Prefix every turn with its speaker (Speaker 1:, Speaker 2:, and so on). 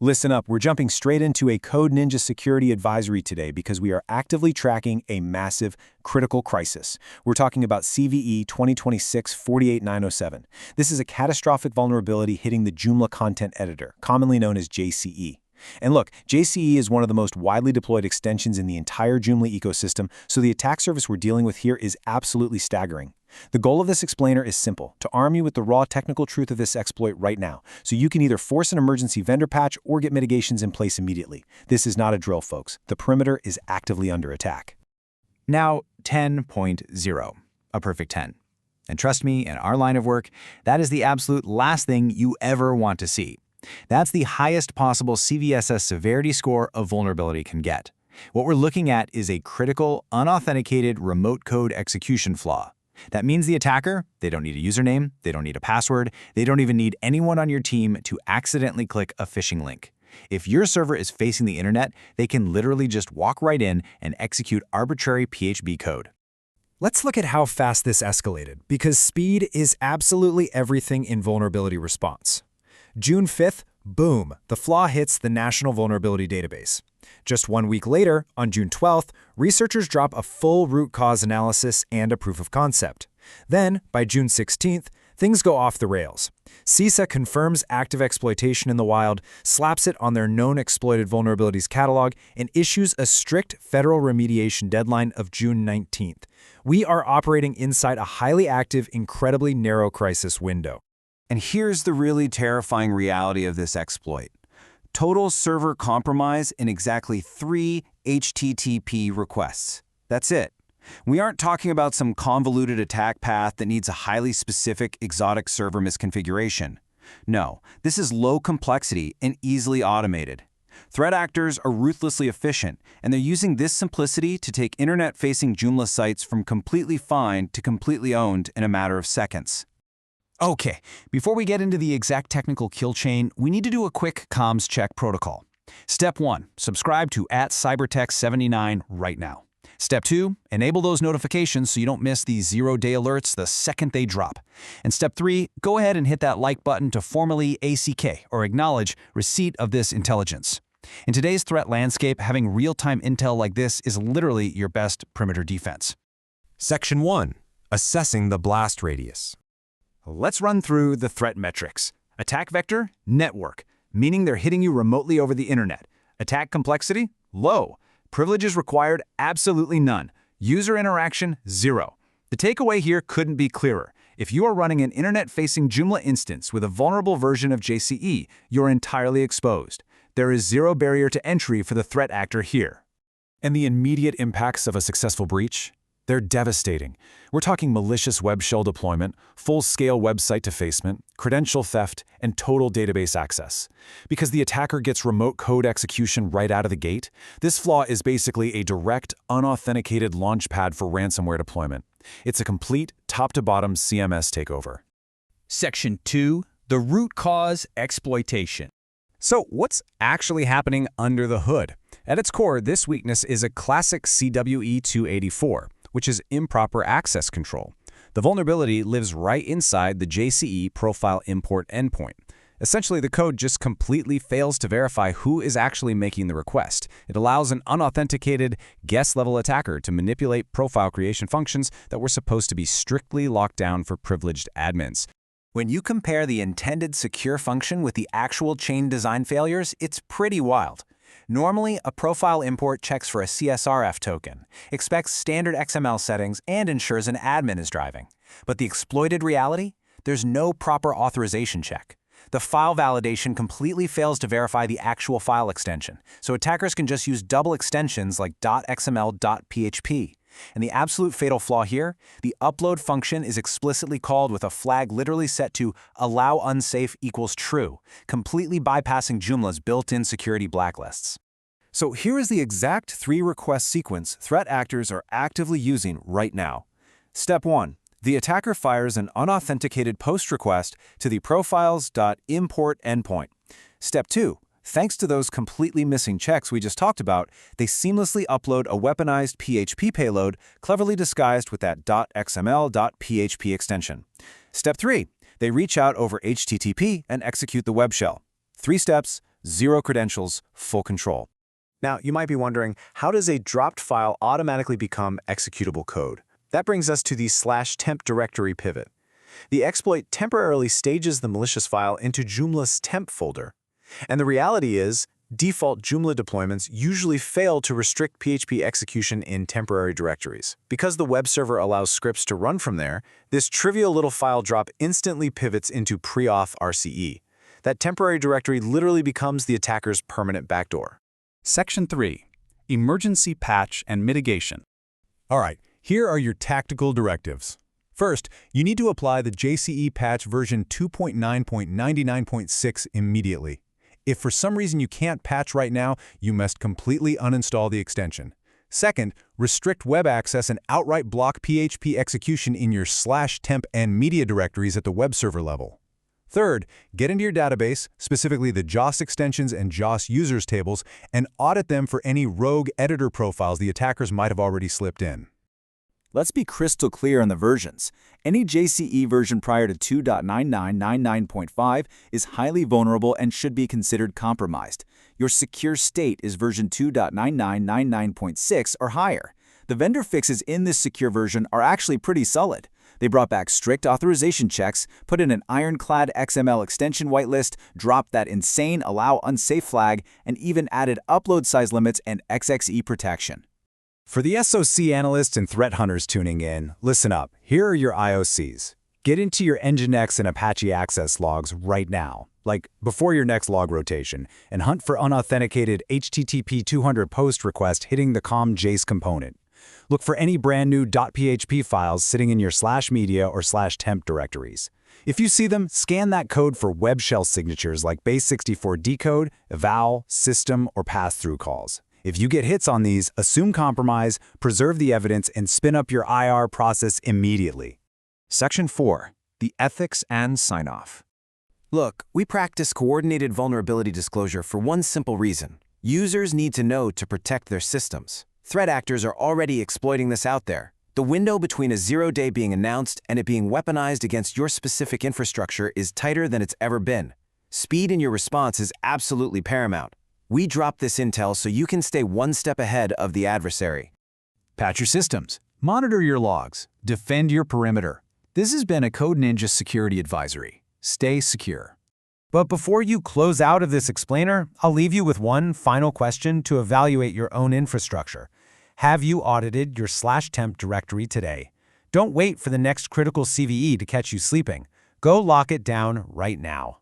Speaker 1: Listen up, we're jumping straight into a Code Ninja security advisory today because we are actively tracking a massive, critical crisis. We're talking about CVE 2026-48907. This is a catastrophic vulnerability hitting the Joomla Content Editor, commonly known as JCE. And look, JCE is one of the most widely deployed extensions in the entire Joomla ecosystem, so the attack surface we're dealing with here is absolutely staggering. The goal of this explainer is simple, to arm you with the raw technical truth of this exploit right now, so you can either force an emergency vendor patch or get mitigations in place immediately. This is not a drill, folks. The perimeter is actively under attack.
Speaker 2: Now, 10.0, a perfect 10. And trust me, in our line of work, that is the absolute last thing you ever want to see. That's the highest possible CVSS severity score a vulnerability can get. What we're looking at is a critical, unauthenticated remote code execution flaw. That means the attacker, they don't need a username, they don't need a password, they don't even need anyone on your team to accidentally click a phishing link. If your server is facing the internet, they can literally just walk right in and execute arbitrary PHP code.
Speaker 3: Let's look at how fast this escalated, because speed is absolutely everything in vulnerability response. June 5th, boom, the flaw hits the National Vulnerability Database. Just 1 week later, on June 12th, researchers drop a full root cause analysis and a proof of concept. Then, by June 16th, things go off the rails. CISA confirms active exploitation in the wild, slaps it on their Known Exploited Vulnerabilities catalog, and issues a strict federal remediation deadline of June 19th. We are operating inside a highly active, incredibly narrow crisis window.
Speaker 4: And here's the really terrifying reality of this exploit. Total server compromise in exactly 3 HTTP requests. That's it. We aren't talking about some convoluted attack path that needs a highly specific, exotic server misconfiguration. No, this is low complexity and easily automated. Threat actors are ruthlessly efficient, and they're using this simplicity to take internet-facing Joomla sites from completely fine to completely owned in a matter of seconds.
Speaker 2: Okay, before we get into the exact technical kill chain, we need to do a quick comms check protocol. Step 1, subscribe to @cybertech79 right now. Step 2, enable those notifications so you don't miss these zero-day alerts the second they drop. And Step 3, go ahead and hit that like button to formally ACK, or acknowledge, receipt of this intelligence. In today's threat landscape, having real-time intel like this is literally your best perimeter defense.
Speaker 5: Section 1. Assessing the blast radius.
Speaker 2: Let's run through the threat metrics. Attack vector, network, meaning they're hitting you remotely over the internet. Attack complexity, low. Privileges required, absolutely none. User interaction, 0. The takeaway here couldn't be clearer. If you are running an internet-facing Joomla instance with a vulnerable version of JCE, you're entirely exposed. There is zero barrier to entry for the threat actor here.
Speaker 1: And the immediate impacts of a successful breach? They're devastating. We're talking malicious web shell deployment, full-scale website defacement, credential theft, and total database access. Because the attacker gets remote code execution right out of the gate, this flaw is basically a direct, unauthenticated launchpad for ransomware deployment. It's a complete, top-to-bottom CMS takeover.
Speaker 6: Section 2, the root cause exploitation.
Speaker 3: So what's actually happening under the hood? At its core, this weakness is a classic CWE 284, which is improper access control. The vulnerability lives right inside the JCE profile import endpoint. Essentially, the code just completely fails to verify who is actually making the request. It allows an unauthenticated guest-level attacker to manipulate profile creation functions that were supposed to be strictly locked down for privileged admins.
Speaker 2: When you compare the intended secure function with the actual chain design failures, it's pretty wild. Normally, a profile import checks for a CSRF token, expects standard XML settings, and ensures an admin is driving. But the exploited reality? There's no proper authorization check. The file validation completely fails to verify the actual file extension, so attackers can just use double extensions like .xml, .php. And the absolute fatal flaw here, the upload function is explicitly called with a flag literally set to allow unsafe equals true, completely bypassing Joomla's built-in security blacklists.
Speaker 1: So here is the exact 3-request sequence threat actors are actively using right now. Step 1. The attacker fires an unauthenticated post request to the profiles.import endpoint. Step 2. Thanks to those completely missing checks we just talked about, they seamlessly upload a weaponized PHP payload cleverly disguised with that .xml, .php extension. Step 3. They reach out over HTTP and execute the web shell. 3 steps, Zero credentials, full control.
Speaker 3: Now, you might be wondering, how does a dropped file automatically become executable code? That brings us to the /temp directory pivot. The exploit temporarily stages the malicious file into Joomla's temp folder. And the reality is, default Joomla deployments usually fail to restrict PHP execution in temporary directories. Because the web server allows scripts to run from there, this trivial little file drop instantly pivots into pre-auth RCE. That temporary directory literally becomes the attacker's permanent backdoor.
Speaker 7: Section 3. Emergency Patch and Mitigation.
Speaker 5: All right, here are your tactical directives. First, you need to apply the JCE patch version 2.9.99.6 immediately. If for some reason you can't patch right now, you must completely uninstall the extension. Second, restrict web access and outright block PHP execution in your /temp and media directories at the web server level. Third, get into your database, specifically the JOS extensions and JOS users tables, and audit them for any rogue editor profiles the attackers might have already slipped in.
Speaker 8: Let's be crystal clear on the versions. Any JCE version prior to 2.9999.5 is highly vulnerable and should be considered compromised. Your secure state is version 2.9999.6 or higher. The vendor fixes in this secure version are actually pretty solid. They brought back strict authorization checks, put in an ironclad XML extension whitelist, dropped that insane allow unsafe flag, and even added upload size limits and XXE protection.
Speaker 3: For the SOC analysts and threat hunters tuning in, listen up. Here are your IOCs. Get into your Nginx and Apache Access logs right now, like before your next log rotation, and hunt for unauthenticated HTTP 200 post request hitting the com.js component. Look for any brand new .php files sitting in your /media or /temp directories. If you see them, scan that code for web shell signatures like base64 decode, eval, system, or pass-through calls. If you get hits on these, assume compromise, preserve the evidence, and spin up your IR process immediately.
Speaker 2: Section 4. The Ethics and Sign-Off.
Speaker 1: Look, we practice coordinated vulnerability disclosure for one simple reason. Users need to know to protect their systems. Threat actors are already exploiting this out there. The window between a 0-day being announced and it being weaponized against your specific infrastructure is tighter than it's ever been. Speed in your response is absolutely paramount. We drop this intel so you can stay one step ahead of the adversary.
Speaker 6: Patch your systems. Monitor your logs. Defend your perimeter. This has been a Code Ninja Security Advisory. Stay secure.
Speaker 3: But before you close out of this explainer, I'll leave you with one final question to evaluate your own infrastructure. Have you audited your /temp directory today? Don't wait for the next critical CVE to catch you sleeping. Go lock it down right now.